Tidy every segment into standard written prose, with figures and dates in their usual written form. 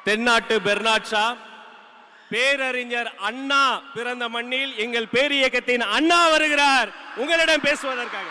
தென்னாட்டு Bernard Shaw, பேரறிஞர் அண்ணா பிறந்த மண்ணில் எங்கள் பேரியக்கத்தின் அண்ணா வருகிறார் உங்களிடம் பேசுவதற்காக.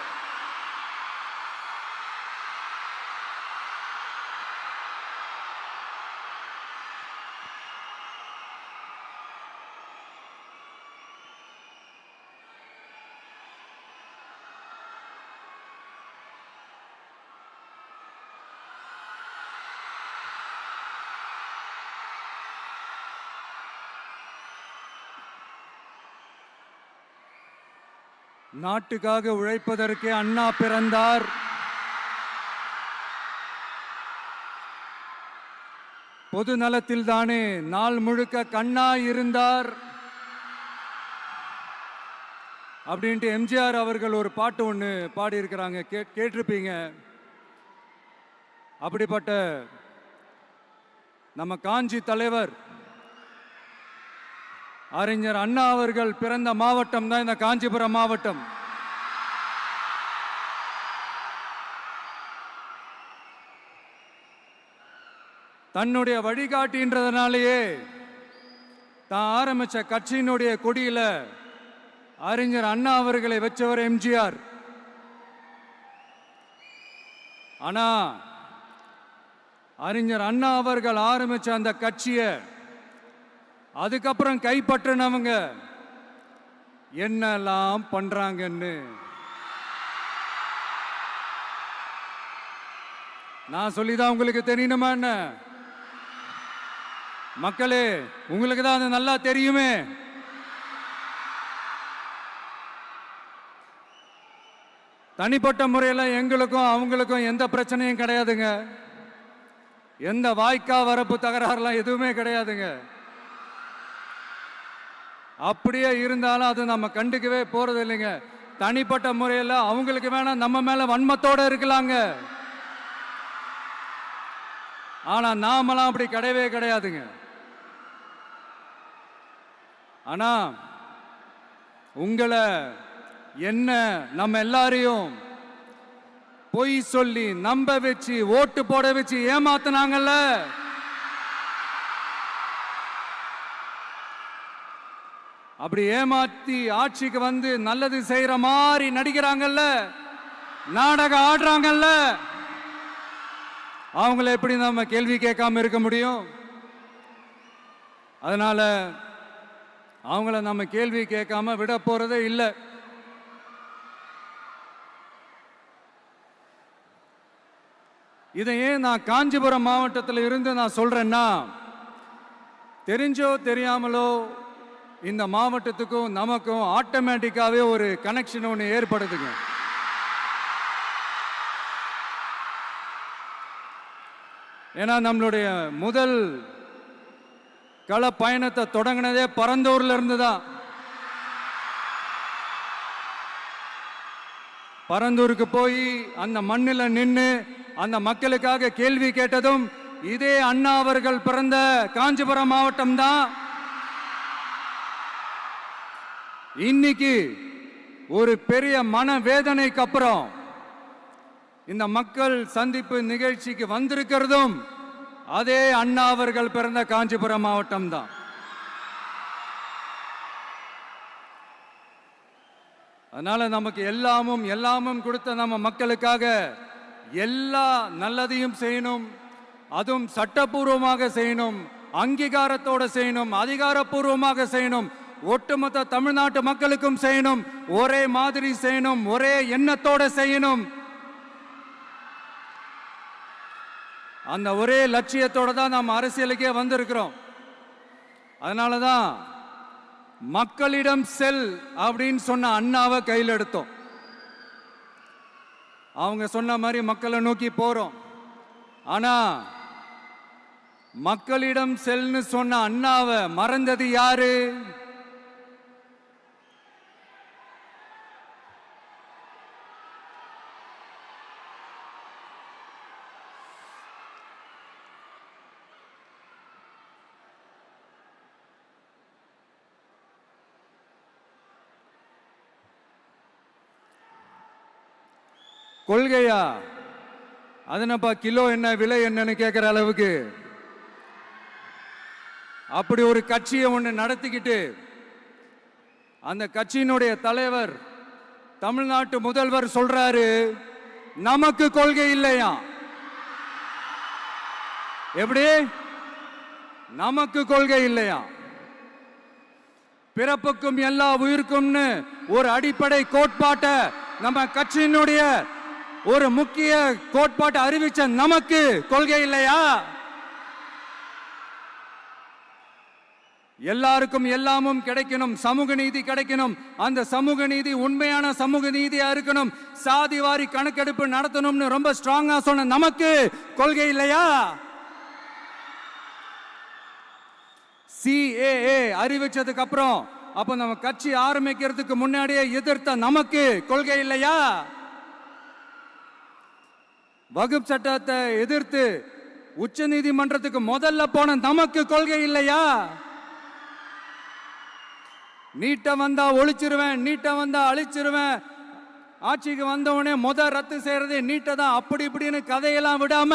நாட்டுக்காக உழைப்பதற்கு அண்ணா பிறந்தார். பொது நலத்தில் தானே நாள் முழுக்க கண்ணா இருந்தார் அப்படின்ட்டு எம்ஜிஆர் அவர்கள் ஒரு பாட்டு ஒன்று பாடியிருக்கிறாங்க, கேட்டிருப்பீங்க. அப்படிப்பட்ட நம்ம காஞ்சி தலைவர் அறிஞர் அண்ணா அவர்கள் பிறந்த மாவட்டம் தான் இந்த காஞ்சிபுரம் மாவட்டம். தன்னுடைய வழிகாட்டின்றதுனாலேயே தான் ஆரம்பிச்ச கட்சியினுடைய கொடியில அறிஞர் அண்ணா அவர்களை வச்சவர் எம்ஜிஆர். ஆனா அறிஞர் அண்ணா அவர்கள் ஆரம்பிச்ச அந்த கட்சியை அதுக்கப்புறம் கைப்பற்றினவங்க என்னெல்லாம் பண்றாங்கன்னு நான் சொல்லிதான் உங்களுக்கு தெரியணுமா என்ன? மக்களே, உங்களுக்கு தான் அது நல்லா தெரியுமே. தனிப்பட்ட முறையில் எங்களுக்கும் அவங்களுக்கும் எந்த பிரச்சனையும் கிடையாதுங்க. எந்த வாய்க்கா வரப்பு தகராறுலாம் எதுவுமே கிடையாதுங்க. அப்படியே இருந்தாலும் அது நம்ம கண்டுக்கவே போறது இல்லைங்க. தனிப்பட்ட முறையில் அவங்களுக்கு வேணா நம்ம மேல வன்மத்தோட இருக்கலாங்க. ஆனா நாமெல்லாம் அப்படி கிடையவே கிடையாதுங்க. ஆனா உங்களை என்ன நம்ம எல்லாரையும் பொய் சொல்லி நம்ப வச்சு ஓட்டு போட வச்சு ஏமாத்தினாங்கல்ல, அப்படி ஏமாத்தி ஆட்சிக்கு வந்து நல்லது செய்யற மாதிரி நடிக்கிறாங்கல்ல, நாடகம் ஆடுறாங்கல்ல, அவங்கள எப்படி நம்ம கேள்வி கேட்காம இருக்க முடியும்? அதனால அவங்கள நம்ம கேள்வி கேட்காம விட போறதே இல்லை. இதை ஏன் நான் காஞ்சிபுரம் மாவட்டத்தில் இருந்து நான் சொல்றேன்னா, தெரிஞ்சோ தெரியாமலோ இந்த மாவட்டத்துக்கும் நமக்கும் ஆட்டோமேட்டிக்காவே ஒரு கனெக்ஷன் ஒன்று ஏற்படுதுங்க. ஏன்னா நம்மளுடைய முதல் கள பயணத்தை தொடங்கினதே பரந்தூர்ல இருந்து தான். பரந்தூருக்கு போய் அந்த மண்ணில் நின்று அந்த மக்களுக்காக கேள்வி கேட்டதும் இதே அண்ணா அவர்கள் பிறந்த காஞ்சிபுரம் மாவட்டம் தான். இன்னைக்கு ஒரு பெரிய மனவேதனைக்கு அப்புறம் இந்த மக்கள் சந்திப்பு நிகழ்ச்சிக்கு வந்திருக்கிறதும் அதே அண்ணா அவர்கள் பிறந்த காஞ்சிபுரம் மாவட்டம் தான். அதனால நமக்கு எல்லாமும் கொடுத்த நம்ம மக்களுக்காக எல்லா நல்லதையும் செய்யணும், அதுவும் சட்டப்பூர்வமாக செய்யணும், அங்கீகாரத்தோட செய்யணும், அதிகாரப்பூர்வமாக செய்யணும், ஒட்டுமொத்த தமிழ்நாட்டு மக்களுக்கும் செய்யணும், ஒரே மாதிரி செய்யணும், ஒரே எண்ணத்தோட செய்யணும். அந்த ஒரே லட்சியத்தோட தான் நாம் அரசியலுக்கே வந்திருக்கிறோம். அதனாலதான் மக்களிடம் செல் அப்படின்னு சொன்ன அண்ணாவை கையில் எடுத்தோம். அவங்க சொன்ன மாதிரி மக்களை நோக்கி போறோம். ஆனா மக்களிடம் செல்னு சொன்ன அண்ணாவை மறந்தது யாரு? கொள்கையா? அதனப்பா கிலோ என்ன விலை என்னன்னு கேட்கிற அளவுக்கு அப்படி ஒரு கட்சியை ஒன்று நடத்திக்கிட்டு அந்த கட்சியினுடைய தலைவர் தமிழ்நாட்டு முதல்வர் சொல்றாரு, நமக்கு கொள்கை இல்லையா? எப்படி? நமக்கு கொள்கை இல்லையா? பிறப்புக்கும் எல்லா உயிருக்கும்னு ஒரு அடிப்படை கோட்பாட்டை நம்ம கட்சியினுடைய ஒரு முக்கிய கோட்பாட்டை அறிவிச்ச நமக்கு கொள்கை இல்லையா? எல்லாருக்கும் எல்லாமும் கிடைக்கணும், சமூக நீதி கிடைக்கணும், அந்த சமூக நீதி உண்மையான சமூக நீதியா இருக்கணும், சாதி வாரி கணக்கெடுப்பு நடத்தணும்னு ரொம்ப ஸ்ட்ராங்கா சொன்ன நமக்கு கொள்கை இல்லையா? CAA அறிவிச்சதுக்கு அப்புறம் அப்ப நம்ம கட்சி ஆரம்பிக்கிறதுக்கு முன்னாடியே எதிர்த்த நமக்கு கொள்கை இல்லையா? வகுப்பு சட்டத்தை எதிர்த்து உச்ச நீதிமன்றத்துக்கு முதல்ல போன நமக்கு கொள்கை இல்லையா? நீட்ட வந்தா ஒழிச்சிருவேன், நீட்ட வந்தா அழிச்சிருவேன், ஆட்சிக்கு வந்தவனே ரத்து செய்யறதே நீட்ட தான், அப்படி இப்படின்னு கதையெல்லாம் விடாம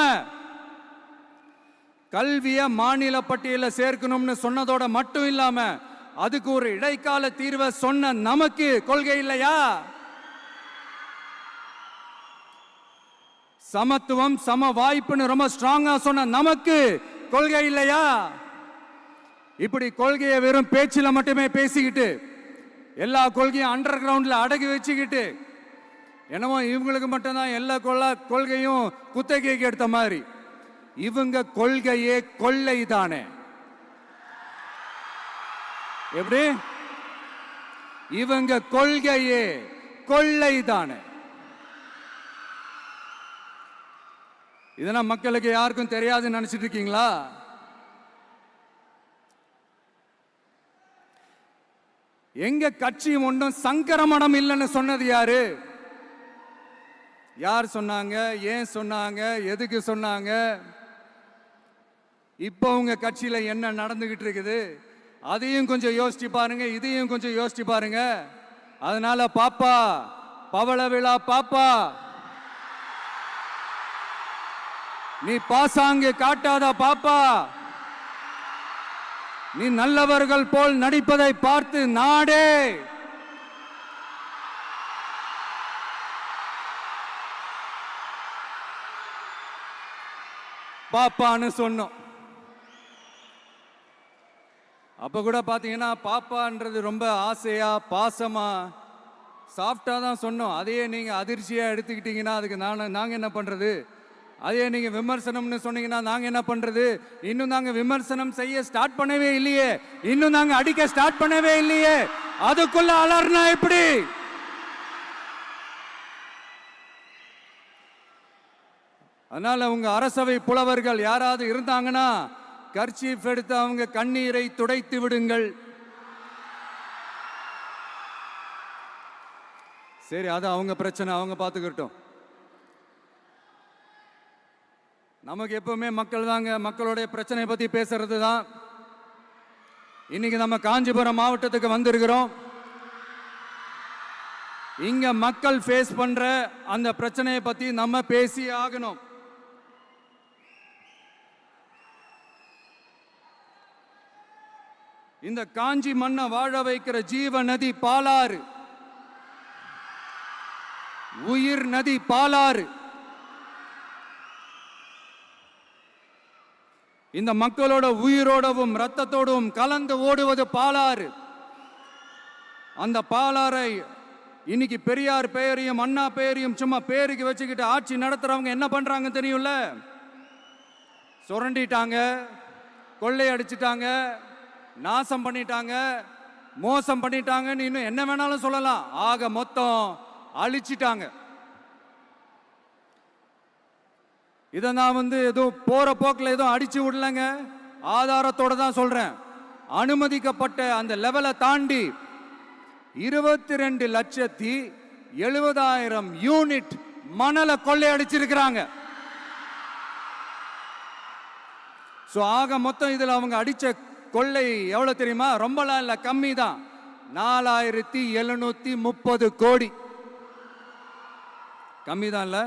கல்விய மாநில பட்டியலில் சேர்க்கணும்னு சொன்னதோட மட்டும் இல்லாம அதுக்கு ஒரு இடைக்கால தீர்வை சொன்ன நமக்கு கொள்கை இல்லையா? சமத்துவம் சம வாய்ப்புன்னு ரொம்ப ஸ்ட்ராங்கா சொன்ன நமக்கு கொள்கை இல்லையா? இப்படி கொள்கையை வெறும் பேச்சில மட்டுமே பேசிக்கிட்டு எல்லா கொள்கையும் அண்டர் கிரவுண்ட்ல அடக்கி வச்சுக்கிட்டு என்னமோ இவங்களுக்கு மட்டும்தான் எல்லா கொள்கையும் குத்தகைக்கு எடுத்த மாதிரி, இவங்க கொள்கையே கொள்ளை தானே. எப்படி? இவங்க கொள்கையே கொள்ளை தானே. இதெல்லாம் மக்களுக்கு யாருக்கும் தெரியாதுன்னு நினைச்சிட்டு இருக்கீங்களா? எங்க கட்சி ஒன்றும் சங்கரமணம் இல்லைன்னு சொன்னது யாரு? யார் சொன்னாங்க? ஏன் சொன்னாங்க? எதுக்கு சொன்னாங்க? இப்போ உங்க கட்சியில என்ன நடந்துகிட்டு இருக்குது அதையும் கொஞ்சம் யோசிச்சு பாருங்க, இதையும் கொஞ்சம் யோசிச்சு பாருங்க. அதனால பாப்பா, பவள விழா பாப்பா, நீ பாசாங்கு காட்டாத பாப்பா, நீ நல்லவர்கள் போல் நடிப்பதை பார்த்து நாடே பாப்பான்னு சொன்னோம். அப்ப கூட பாத்தீங்கன்னா பாப்பான்றது ரொம்ப ஆசையா பாசமா சாஃப்டா தான் சொன்னோம். அதையே நீங்க அதிர்ச்சியா எடுத்துக்கிட்டீங்கன்னா அதுக்கு நாங்க என்ன பண்றது? அதே நீங்க விமர்சனம்னு சொன்னீங்கன்னா நாங்க என்ன பண்றது? இன்னும் நாங்க விமர்சனம் செய்ய ஸ்டார்ட் பண்ணவே இல்லையே, இன்னும் நாங்க அடிக்க ஸ்டார்ட் பண்ணவே இல்லையே, அதுக்குள்ள அலர்னா எப்படி? அதனால உங்க அரசவை புலவர்கள் யாராவது இருந்தாங்கன்னா கர்ச்சீஃப் எடுத்து அவங்க கண்ணீரை துடைத்து விடுங்கள். சரி, அது அவங்க பிரச்சனை, அவங்க பார்த்துக்கிட்டோம். நமக்கு எப்பவுமே மக்கள் தாங்க, மக்களுடைய பிரச்சனை பத்தி பேசுறது தான். இன்னைக்கு நம்ம காஞ்சிபுரம் மாவட்டத்துக்கு வந்திருக்கிறோம். இங்க மக்கள் ஃபேஸ் பண்ற அந்த பிரச்சனையை பத்தி நம்ம பேசி ஆகணும். இந்த காஞ்சி மண்ணை வாழ வைக்கிற ஜீவ நதி பாலாறு, உயிர் நதி பாலாறு. இந்த மக்களோட உயிரோடவும் ரத்தத்தோடும் கலந்து ஓடுவது பாலாறு. அந்த பாலாறை இன்னைக்கு பெரியார் பெயரையும் அண்ணா பெயரையும் சும்மா பேருக்கு வச்சுக்கிட்டு ஆட்சி நடத்துறவங்க என்ன பண்றாங்க தெரியும்ல? சுரண்டிட்டாங்க, கொள்ளையடிச்சிட்டாங்க, நாசம் பண்ணிட்டாங்க, மோசம் பண்ணிட்டாங்கன்னு இன்னும் என்ன வேணாலும் சொல்லலாம். ஆக மொத்தம் அழிச்சிட்டாங்க. இதை நான் எதுவும் போற போக்கில் எதுவும் அடிச்சு விடலங்க, ஆதாரத்தோட தான் சொல்றேன். அனுமதிக்கப்பட்ட அந்த லெவலை தாண்டி 22,70,000 யூனிட் மணலை கொள்ளையடிச்சிருக்கிறாங்க. ஆக மொத்தம் இதுல அவங்க அடிச்ச கொள்ளை எவ்வளவு தெரியுமா? ரொம்பலாம் இல்ல, கம்மி தான். 4,730 கோடி. கம்மி தான் இல்ல?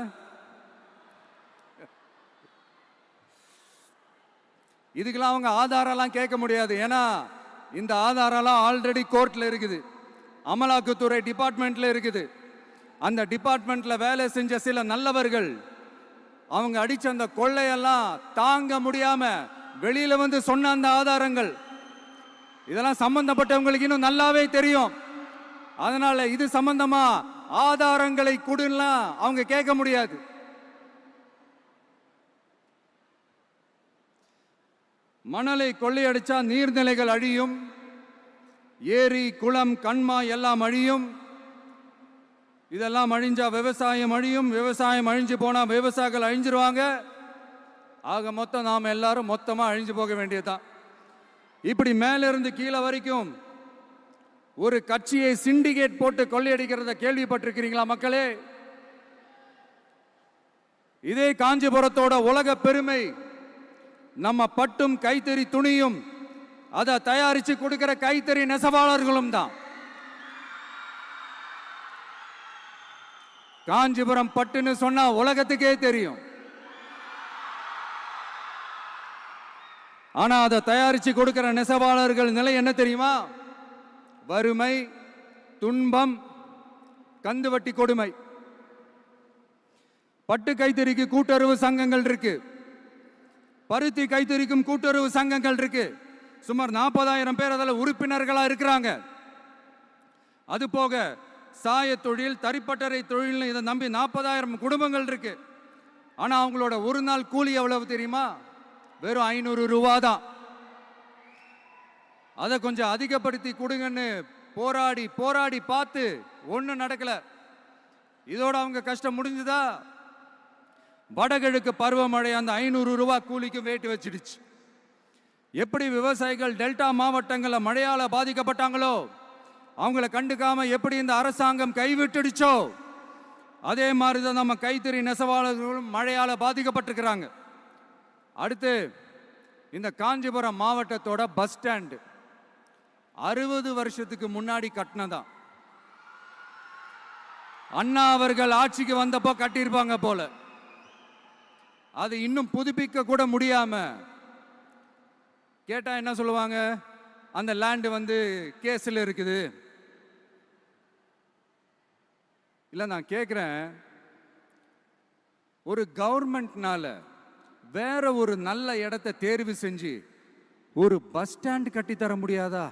இதுக்கெல்லாம் அவங்க ஆதாரம்லாம் கேட்க முடியாது. ஏன்னா இந்த ஆதாரம்லாம் ஆல்ரெடி கோர்ட்ல இருக்குது, அமலாக்கத்துறை டிபார்ட்மெண்ட்ல இருக்குது. அந்த டிபார்ட்மெண்ட்ல வேலை செஞ்ச சில நல்லவர்கள் அவங்க அடிச்ச அந்த கொள்ளையெல்லாம் தாங்க முடியாம வெளியில வந்து சொன்ன அந்த ஆதாரங்கள் இதெல்லாம் சம்பந்தப்பட்டவங்களுக்கு இன்னும் நல்லாவே தெரியும். அதனால இது சம்பந்தமா ஆதாரங்களை கொடுலாம் அவங்க கேட்க முடியாது. மணலை கொள்ளையடிச்சா நீர்நிலைகள் அழியும், ஏரி குளம் கண்மா எல்லாம் அழியும். இதெல்லாம் அழிஞ்சா விவசாயம் அழியும், விவசாயம் அழிஞ்சு போனா விவசாயிகள் அழிஞ்சிருவாங்க. ஆக மொத்தம் நாம் எல்லாரும் மொத்தமா அழிஞ்சு போக வேண்டியதுதான். இப்படி மேலிருந்து கீழே வரைக்கும் ஒரு கட்சியை சிண்டிகேட் போட்டு கொள்ளையடிக்கிறத கேள்விப்பட்டிருக்கிறீங்களா மக்களே? இதே காஞ்சிபுரத்தோட உலக பெருமை நம்ம பட்டும் கைத்தறி துணியும் அதை தயாரிச்சு கொடுக்கிற கைத்தறி நெசவாளர்களும் தான். காஞ்சிபுரம் பட்டுன்னு சொன்னா உலகத்துக்கே தெரியும். ஆனா அதை தயாரிச்சு கொடுக்கிற நெசவாளர்கள் நிலை என்ன தெரியுமா? வறுமை, துன்பம், கந்துவட்டி கொடுமை. பட்டு கைத்தறிக்கு கூட்டுறவு சங்கங்கள் இருக்கு, பருத்தி கைத்தறிக்கும் கூட்டுறவு சங்கங்கள் இருக்கு. சுமார் 40,000 பேர் அதில் உறுப்பினர்களா இருக்கிறாங்க. அது போக சாய தொழில், தறிப்பட்டறை தொழில் இதை நம்பி 40,000 குடும்பங்கள் இருக்கு. ஆனா அவங்களோட ஒரு நாள் கூலி எவ்வளவு தெரியுமா? வெறும் 500 ரூபா தான். அதை கொஞ்சம் அதிகப்படுத்தி கொடுங்கன்னு போராடி போராடி பார்த்து ஒன்றும் நடக்கல. இதோட அவங்க கஷ்டம் முடிஞ்சுதா? வடகிழக்கு பருவமழை அந்த 500 ரூபா கூலிக்கு வேட்டு வச்சிடுச்சு. எப்படி விவசாயிகள் டெல்டா மாவட்டங்களில் மழையால பாதிக்கப்பட்டாங்களோ அவங்கள கண்டுக்காம எப்படி இந்த அரசாங்கம் கைவிட்டுடுச்சோ அதே மாதிரி தான் நம்ம கைத்தறி நெசவாளர்களும் மழையால பாதிக்கப்பட்டிருக்கிறாங்க. அடுத்து இந்த காஞ்சிபுரம் மாவட்டத்தோட பஸ் ஸ்டாண்டு 60 வருஷத்துக்கு முன்னாடி கட்டினதான். அண்ணா அவர்கள் ஆட்சிக்கு வந்தப்போ கட்டியிருப்பாங்க போல. அது இன்னும் புதுப்பிக்க கூட முடியாம கேட்டா என்ன சொல்லுவாங்க? அந்த லேண்ட் வந்து கேஸ்ல இருக்குது. இல்ல நான் கேட்கிறேன், ஒரு கவர்மெண்ட்னால வேற ஒரு நல்ல இடத்தை தேர்வு செஞ்சு ஒரு பஸ் ஸ்டாண்ட் கட்டி தர முடியாதா?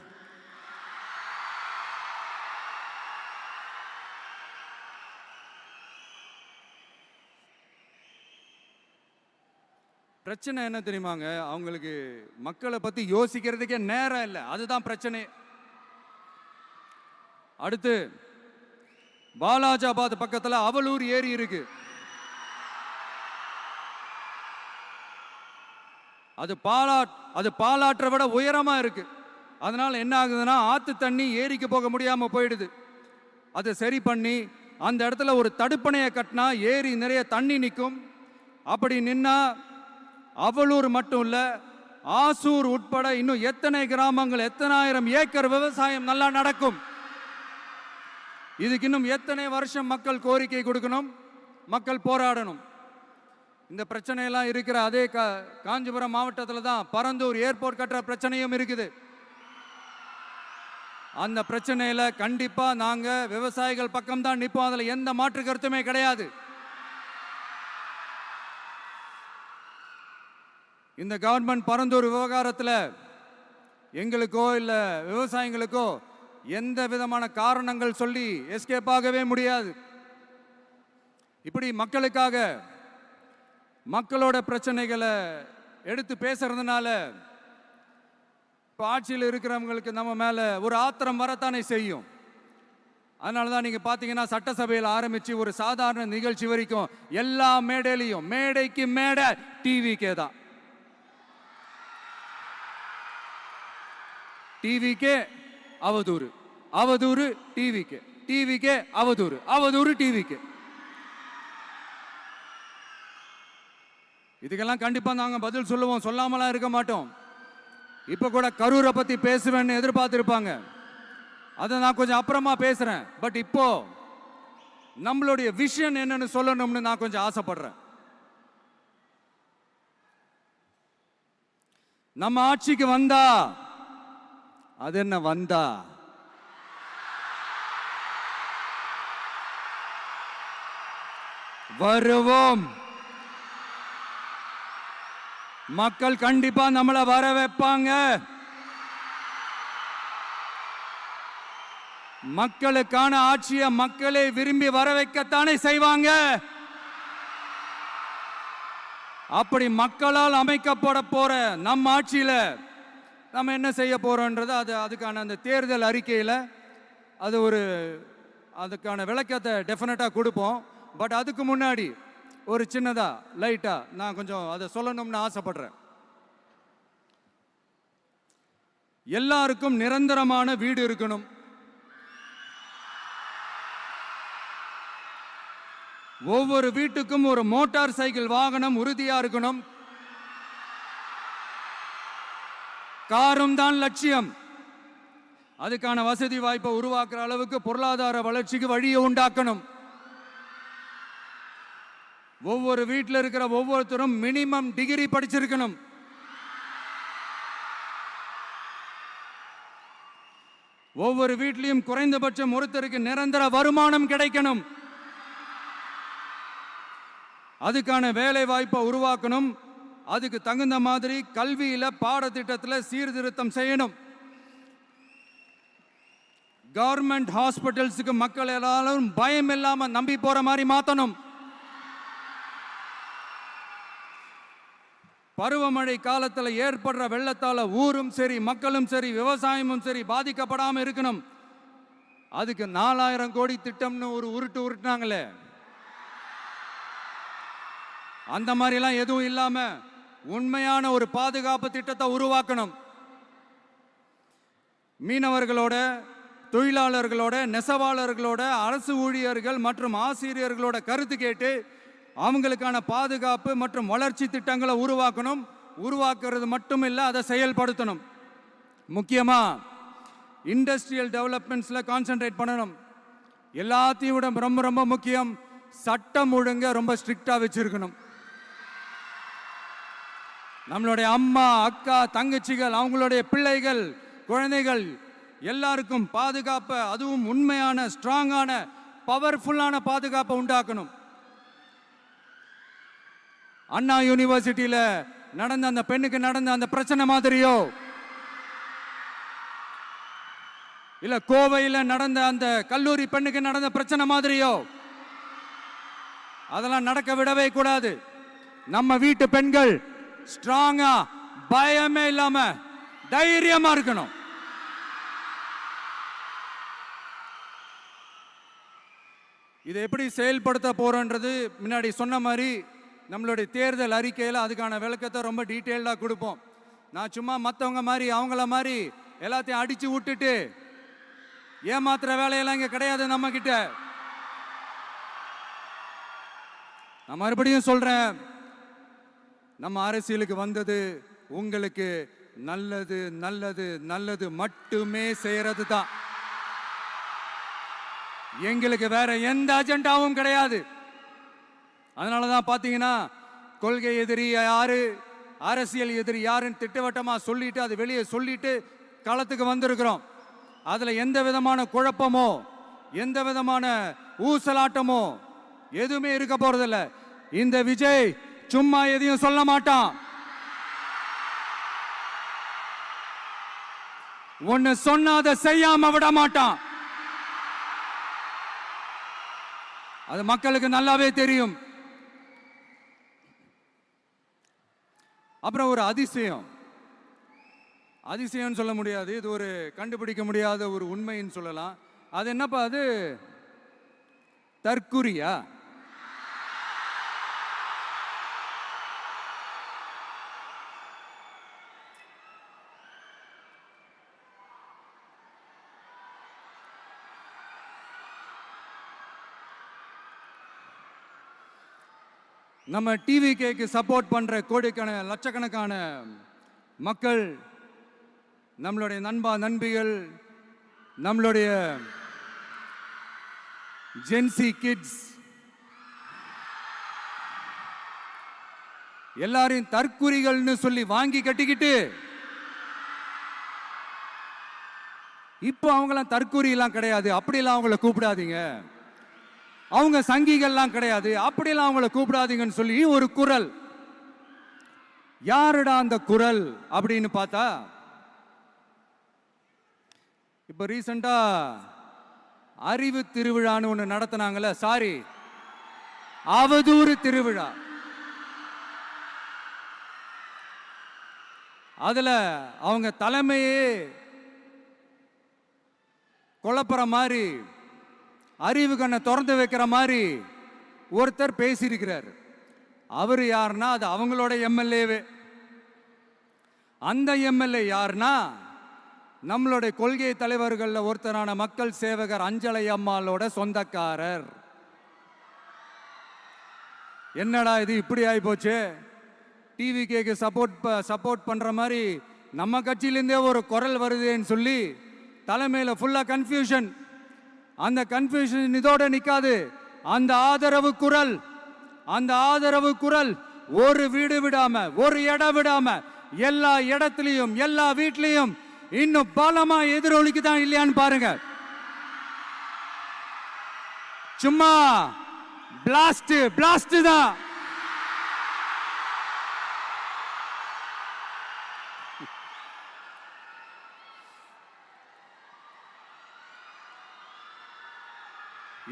பிரச்சனை என்ன தெரியுமாங்க? அவங்களுக்கு மக்களை பத்தி யோசிக்கிறதுக்கே நேரம் இல்லை, அதுதான் பிரச்சனை. அடுத்து பாலாஜாபாத் பக்கத்துல அவலூர் ஏரி இருக்கு. அது பாலாற்றை விட உயரமா இருக்கு. அதனால என்ன ஆகுதுன்னா ஆத்து தண்ணி ஏரிக்கு போக முடியாம போயிடுது. அதை சரி பண்ணி அந்த இடத்துல ஒரு தடுப்பணையை கட்டினா ஏரி நிறைய தண்ணி நிற்கும். அப்படி நின்னா அவலூர் மட்டும் இல்ல, ஆசூர் உட்பட இன்னும் எத்தனை கிராமங்கள், எத்தனை ஆயிரம் ஏக்கர் விவசாயம் நல்லா நடக்கும். இதுக்கு இன்னும் எத்தனை வருஷம் மக்கள் கோரிக்கை கொடுக்கணும், மக்கள் போராடணும். இந்த பிரச்சனையெல்லாம் இருக்கிற அதே காஞ்சிபுரம் மாவட்டத்தில் தான் பரந்தூர் ஏர்போர்ட் கட்டுற பிரச்சனையும் இருக்குது. அந்த பிரச்சனையில கண்டிப்பா நாங்க விவசாயிகள் பக்கம் தான் நிற்போம், அதுல எந்த மாற்று கருத்துமே கிடையாது. இந்த கவர்மெண்ட் பரந்தூர் விவகாரத்தில் எங்களுக்கோ இல்ல விவசாயிகளுக்கோ எந்த விதமான காரணங்கள் சொல்லி எஸ்கேப் ஆகவே முடியாது. இப்படி மக்களுக்காக மக்களோட பிரச்சனைகளை எடுத்து பேசுறதுனால இப்போ ஆட்சியில் இருக்கிறவங்களுக்கு நம்ம மேல ஒரு ஆத்திரம் வரத்தானே செய்யும். அதனால தான் நீங்க பாத்தீங்கன்னா சட்டசபையில் ஆரம்பிச்சு ஒரு சாதாரண நிகழ்ச்சி வரைக்கும் எல்லா மேடையிலையும் மேடைக்கு மேடை டிவிக்கே தான். டிவிக்கே அவதூறு, அவதூறு டிவிக்கே, டிவிக்கே அவதூறு, அவதூறு டிவிக்கே. இதுக்கெல்லாம் கண்டிப்பா நாங்க பதில் சொல்லுவோம், சொல்லாமலாம் இருக்க மாட்டோம். இப்ப கூட கரூரை பத்தி பேசுவேன்னு எதிர்பார்த்திருப்பாங்க, அதை நான் கொஞ்சம் அப்புறமா பேசுறேன். பட் இப்போ நம்மளுடைய விஷன் என்னன்னு சொல்லணும்னு நான் கொஞ்சம் ஆசைப்படுறேன். நம்ம ஆட்சிக்கு வந்தா, அது என்ன வந்தா, வருவோம். மக்கள் கண்டிப்பா நம்மளை வர வைப்பாங்க. மக்களுக்கான ஆட்சியை மக்களே விரும்பி வர வைக்கத்தானே செய்வாங்க. அப்படி மக்களால் அமைக்கப்பட போற நம்ம ஆட்சியில நம்ம என்ன செய்ய போறோம்ன்றது அதுக்கான அந்த தேர்தல் அறிக்கையில் அதுக்கான விளக்கத்தை டெஃபினட்டா கொடுப்போம். பட் அதுக்கு முன்னாடி ஒரு சின்னதா லைட்டா நான் கொஞ்சம் அதை சொல்லணும்னு ஆசைப்படுறேன். எல்லாருக்கும் நிரந்தரமான வீடு இருக்கணும். ஒவ்வொரு வீட்டுக்கும் ஒரு மோட்டார் சைக்கிள் வாகனம் உறுதியா இருக்கணும். காரும் தான் லட்சியம். அதுக்கான வசதி வாய்ப்பை உருவாக்குற அளவுக்கு பொருளாதார வளர்ச்சிக்கு வழியை உண்டாக்கணும். ஒவ்வொரு வீட்டில் இருக்கிற ஒவ்வொருத்தரும் மினிமம் டிகிரி படிச்சிருக்கணும். ஒவ்வொரு வீட்லையும் குறைந்தபட்சம் ஒருத்தருக்கு நிரந்தர வருமானம் கிடைக்கணும். அதுக்கான வேலை வாய்ப்பை உருவாக்கணும். அதுக்கு தகுந்த மாதிரி கல்வியில பாடத்திட்டத்தில் சீர்திருத்தம் செய்யணும். கவர்மெண்ட் ஹாஸ்பிட்டல்ஸுக்கு மக்கள் எல்லாரும் பயம் இல்லாம நம்பி போற மாதிரி மாத்தணும். பருவமழை காலத்தில் ஏற்படுற வெள்ளத்தால ஊரும் சரி மக்களும் சரி விவசாயமும் சரி பாதிக்கப்படாம இருக்கணும். அதுக்கு 4000 கோடி திட்டம்னு ஒரு உருட்டுனாங்களே, அந்த மாதிரிலாம் எதுவும் இல்லாம உண்மையான ஒரு பாதுகாப்பு திட்டத்தை உருவாக்கணும். மீனவர்களோட, தொழிலாளர்களோட, நெசவாளர்களோட, அரசு ஊழியர்கள் மற்றும் ஆசிரியர்களோட கருத்து கேட்டு அவங்களுக்கான பாதுகாப்பு மற்றும் வளர்ச்சி திட்டங்களை உருவாக்கணும். உருவாக்குறது மட்டும் இல்லை, அதை செயல்படுத்தணும். முக்கியமா இண்டஸ்ட்ரியல் டெவலப்மெண்ட்ஸ்ல கான்சென்ட்ரேட் பண்ணணும். எல்லாத்தையும் விட ரொம்ப ரொம்ப முக்கியம், சட்டம் ஒழுங்க ரொம்ப ஸ்ட்ரிக்டா வச்சிருக்கணும். நம்மளுடைய அம்மா, அக்கா, தங்கச்சிகள், அவங்களுடைய பிள்ளைகள், குழந்தைகள் எல்லாருக்கும் பாதுகாப்பை, அதுவும் உண்மையான ஸ்ட்ராங்கான பவர்ஃபுல்லான பாதுகாப்பை உண்டாக்கணும். அண்ணா யூனிவர்சிட்டியில நடந்த அந்த பெண்ணுக்கு நடந்த அந்த பிரச்சனை மாதிரியோ, இல்ல கோவையில் நடந்த அந்த கல்லூரி பெண்ணுக்கு நடந்த பிரச்சனை மாதிரியோ அதெல்லாம் நடக்க விடவே கூடாது. நம்ம வீட்டு பெண்கள் ஸ்ட்ராங்கா, பயமே இல்லாம தைரியமா இருக்கணும். இதை எப்படி செயல்படுத்த போறோன்றது முன்னாடி சொன்ன மாதிரி நம்மளுடைய தேர்தல் அறிக்கையில் அதுக்கான விளக்கத்தை ரொம்ப டீட்டெயில்டாக கொடுப்போம். நான் சும்மா மற்றவங்க மாதிரி அவங்கள மாதிரி எல்லாத்தையும் அடிச்சு விட்டுட்டு ஏமாத்துற வேலையெல்லாம் இங்கே கிடையாது நம்ம கிட்ட. நான் மறுபடியும் சொல்றேன், நம்ம அரசியலுக்கு வந்தது உங்களுக்கு நல்லது நல்லது நல்லது மட்டுமே செய்யறது தான். எங்களுக்கு வேற எந்த அஜெண்டாவும் கிடையாது. அதனாலதான் பாத்தீங்கன்னா கொள்கை எதிரி யாரு, அரசியல் எதிரி யாருன்னு திட்டவட்டமா சொல்லிட்டு அது வெளியே சொல்லிட்டு களத்துக்கு வந்திருக்கிறோம். அதுல எந்த விதமான குழப்பமோ எந்த விதமான ஊசலாட்டமோ எதுவுமே இருக்க போறதில்ல. இந்த விஜய் சும்மா எதையும் சொல்ல மாட்டான். ஒன்னு சொன்னா அதை செய்யாம விட மாட்டான். அது மக்களுக்கு நல்லாவே தெரியும். அப்புறம் ஒரு அதிசயம் சொல்ல முடியாது, இது ஒரு கண்டுபிடிக்க முடியாத ஒரு உண்மைன்னு சொல்லலாம். அது என்னப்பா, அது தற்குறியா? நம்ம டிவிகேக்கு சப்போர்ட் பண்ற கோடிக்கணக்கான லட்சக்கணக்கான மக்கள், நம்மளுடைய நண்பிகள், நம்மளுடைய ஜென்சி கிட்ஸ் எல்லாரையும் தற்குறிகள்னு சொல்லி வாங்கி கட்டிக்கிட்டு இப்போ அவங்களாம் தற்கூரியெல்லாம் கிடையாது, அப்படிலாம் அவங்கள கூப்பிடாதீங்க. அவங்க சங்கிகள்லாம் கிடையாது, அப்படிலாம் அவங்கள கூப்பிடாதீங்கன்னு சொல்லி ஒரு குரல். யாருடா அந்த குரல் அப்படின்னு பார்த்தா, இப்ப ரீசெண்டா அறிவு திருவிழான்னு ஒண்ணு நடத்தினாங்கல்ல, சாரி அவதூறு திருவிழா. அதுல அவங்க தலைமையே குழப்புற மாதிரி, அறிவு கண்ணை திறந்து வைக்கிற மாதிரி ஒருத்தர் பேசியிருக்கிறார். அவர் யாருன்னா அது அவங்களோட எம்எல்ஏவே. அந்த எம்எல்ஏ யாருன்னா நம்மளுடைய கொள்கை தலைவர்கள் ஒருத்தரான மக்கள் சேவகர் அஞ்சலை அம்மாளோட சொந்தக்காரர். என்னடா இது இப்படி ஆகி போச்சு, டிவிகேக்கு சப்போர்ட் பண்ற மாதிரி நம்ம கட்சியிலேருந்தே ஒரு குரல் வருதுன்னு சொல்லி தலைமையில் ஃபுல்லா கன்ஃபியூஷன். அந்த கன்ஃபியூஷன் இதோட நிக்காது, அந்த ஆதரவு குரல் ஒரு வீடு விடாம, ஒரு இடம் விடாம, எல்லா இடத்துலயும் எல்லா வீட்லயும் இன்னும் பலமா எதிரொலிக்கு தான் இல்லையான்னு பாருங்க. சும்மா பிளாஸ்ட் தான்.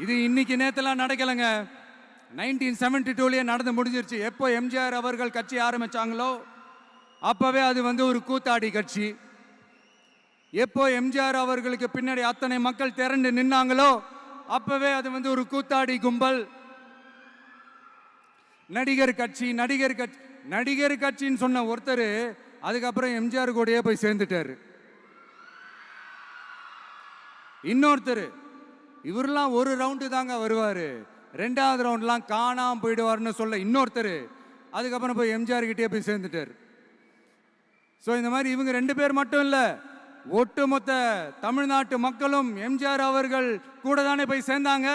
இது இன்னைக்கு நேத்தெல்லாம் நடக்கலங்க, 1972லயே நடந்து முடிஞ்சிருச்சு. எப்போ எம்ஜிஆர் அவர்கள் கட்சி ஆரம்பிச்சாங்களோ அப்பவே அது ஒரு கூத்தாடி கட்சி. எப்போ எம்ஜிஆர் அவர்களுக்கு பின்னாடி அத்தனை மக்கள் திரண்டு நின்னாங்களோ அப்பவே அது ஒரு கூத்தாடி கும்பல். நடிகர் கட்சின்னு சொன்ன ஒருத்தர் அதுக்கப்புறம் எம்ஜிஆர் கூடயே போய் சேர்ந்துட்டாரு. இன்னொருத்தர் இவரெல்லாம் ஒரு ரவுண்டு தாங்க வருவாரு, ரெண்டாவது ரவுண்ட்லாம் காணாம போயிடுவார்னு சொல்ல இன்னொருத்தர் அதுக்கப்புறம் போய் எம்ஜிஆர் கிட்டே போய் சேர்ந்துட்டார். ஸோ இந்த மாதிரி இவங்க ரெண்டு பேர் மட்டும் இல்லை, ஒட்டுமொத்த தமிழ்நாட்டு மக்களும் எம்ஜிஆர் அவர்கள் கூட தானே போய் சேர்ந்தாங்க.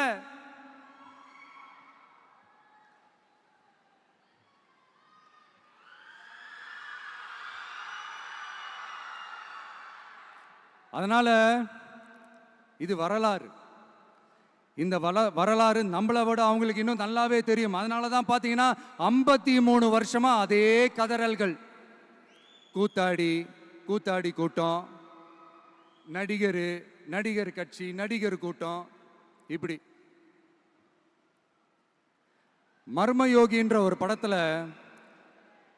அதனால இது வரலாறு. இந்த வரலாறு நம்மளை விட அவங்களுக்கு இன்னும் நல்லாவே தெரியும். அதனால தான் பார்த்தீங்கன்னா 53 வருஷமா அதே கதறல்கள். கூத்தாடி கூட்டம், நடிகர் கட்சி, நடிகர் கூட்டம், இப்படி. மர்மயோகின்ற ஒரு படத்தில்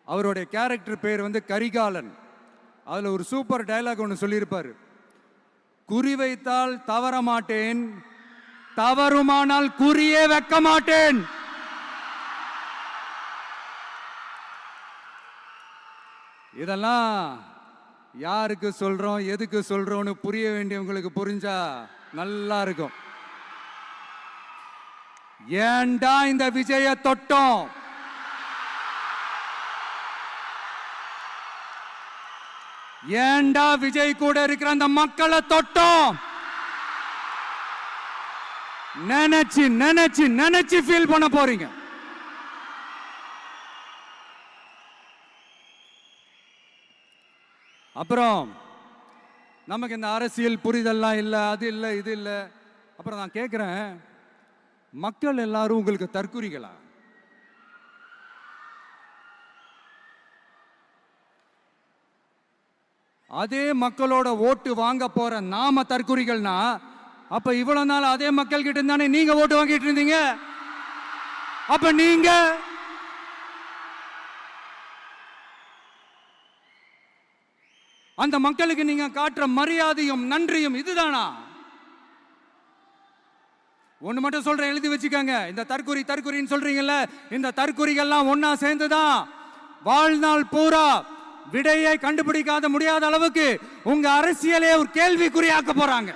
அவருடைய கேரக்டர் பேர் கரிகாலன். அதில் ஒரு சூப்பர் டயலாக் ஒன்று சொல்லியிருப்பார். குறி வைத்தால் தவற மாட்டேன், தவறுமானால் குறியே வைக்க மாட்டேன். இதெல்லாம் யாருக்கு சொல்றோம், எதுக்கு சொல்றோம்னு புரிய வேண்டியவங்களுக்கு புரிஞ்சா நல்லா இருக்கும். ஏண்டா இந்த விஜய தொட்டோம், ஏண்டா விஜய் கூட இருக்கிற அந்த மக்களை தொட்டோம் நினைச்சு ஃபீல் பண்ண போறீங்க. அப்புறம் நமக்கு இந்த அரசியல் புரிதல்லாம் இல்லை, அது இல்லை, இது இல்லை. அப்புறம் நான் கேட்குறேன், மக்கள் எல்லாரும் உங்களுக்கு தற்குறிகளா? அதே மக்களோட ஓட்டு வாங்க போற நாம தற்குறிகள்னா அப்ப இவ்வளவு நாள் அதே மக்கள் கிட்ட இருந்தானே நீங்க ஓட்டு வாங்கிட்டு இருந்தீங்க. அப்ப நீங்க அந்த மக்களுக்கு நீங்க காட்டுற மரியாதையும் நன்றியும் இதுதானா? ஒண்ணு மட்டும் சொல்றேன், எழுதி வச்சுக்கோங்க. இந்த தற்குறின்னு சொல்றீங்கல்ல, இந்த தற்குறிகள்லாம் ஒன்னா சேர்ந்துதான் வாழ்நாள் பூரா விடையை கண்டுபிடிக்காத முடியாத அளவுக்கு உங்க அரசியலே ஒரு கேள்விக்குறியாக்க போறாங்க.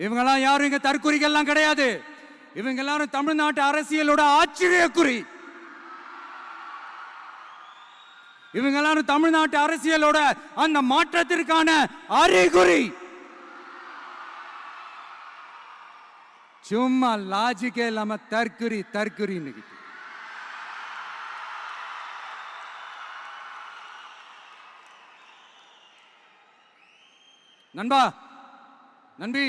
இவங்கெல்லாம் யாரும் இங்க தற்குறிகள்லாம் கிடையாது. இவங்க எல்லாரும் தமிழ்நாட்டு அரசியலோட ஆச்சரியக்குறி. இவங்க எல்லாரும் தமிழ்நாட்டு அரசியலோட அந்த மாற்றத்திற்கான அறிகுறி. சும்மா லாஜிக்கே இல்லாம தற்குறி. நண்பா, நண்பி,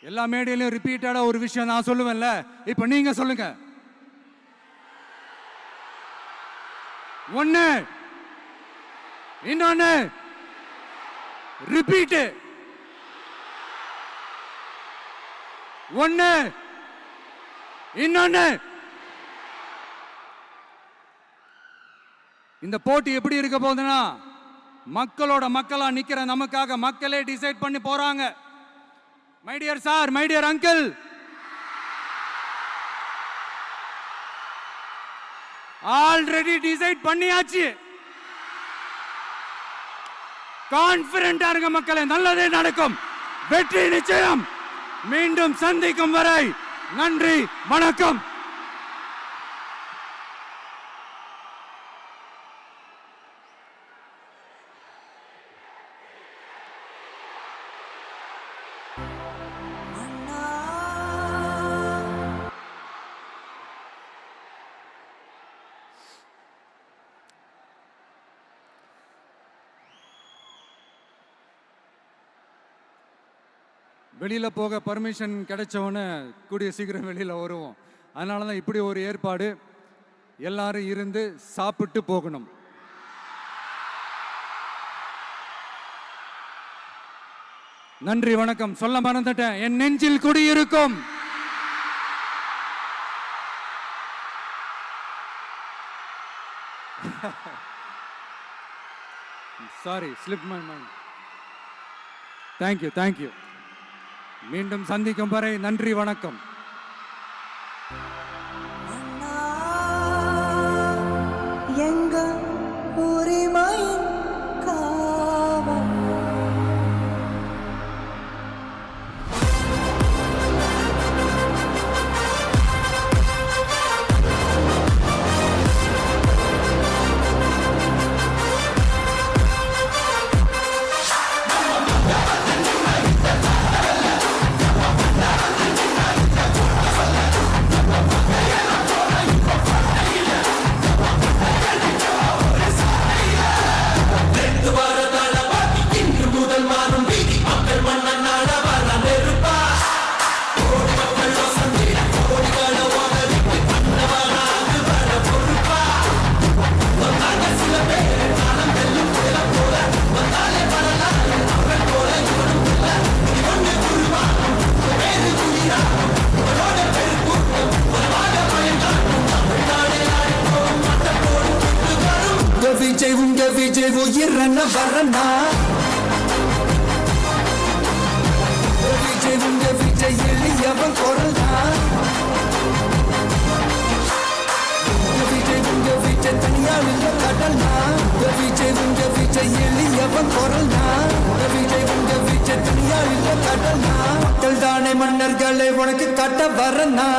எல்லா மேடையிலும் ரிப்பீட்டடா ஒரு விஷயம் நான் சொல்லுவேன்ல, இப்ப நீங்க சொல்லுங்க. ஒண்ணு, இன்னொன்னு, ரிப்பீட். ஒண்ணு, இன்னொன்னு. இந்த போட்டி எப்படி இருக்க போகுதுன்னா, மக்களோட மக்களா நிக்கிற நமக்காக மக்களே டிசைட் பண்ணி போறாங்க. My dear sir, my dear uncle, already decide பண்ணியாச்சு. கான்பிடென்டா இருக்க மக்களே, நல்லதே நடக்கும், வெற்றி நிச்சயம். மீண்டும் சந்திக்கும் வரை நன்றி, வணக்கம். வெளியில போக பர்மிஷன் கிடைச்சவொன்னே கூடிய சீக்கிரம் வெளியில வருவோம். அதனால தான் இப்படி ஒரு ஏற்பாடு. எல்லாரும் இருந்து சாப்பிட்டு போகணும். நன்றி, வணக்கம். சொல்ல மறந்துட்டேன், என் நெஞ்சில் குடியிருக்கும் sorry, slip my mind. Thank you, thank you. மீண்டும் சந்திக்கும் வரை நன்றி, வணக்கம். எங்க உரிமை காவல் விஜய் உயிரன வரனா விஜய் எளியவன் குரல்னா விஜய் தனியால் இல்ல கடல்னா விஜய் எளியவன் குரல்னா விஜய் தனியால் இல்ல கடல்னா மக்கள் தானே மன்னர்களை உனக்கு கட்ட வரனா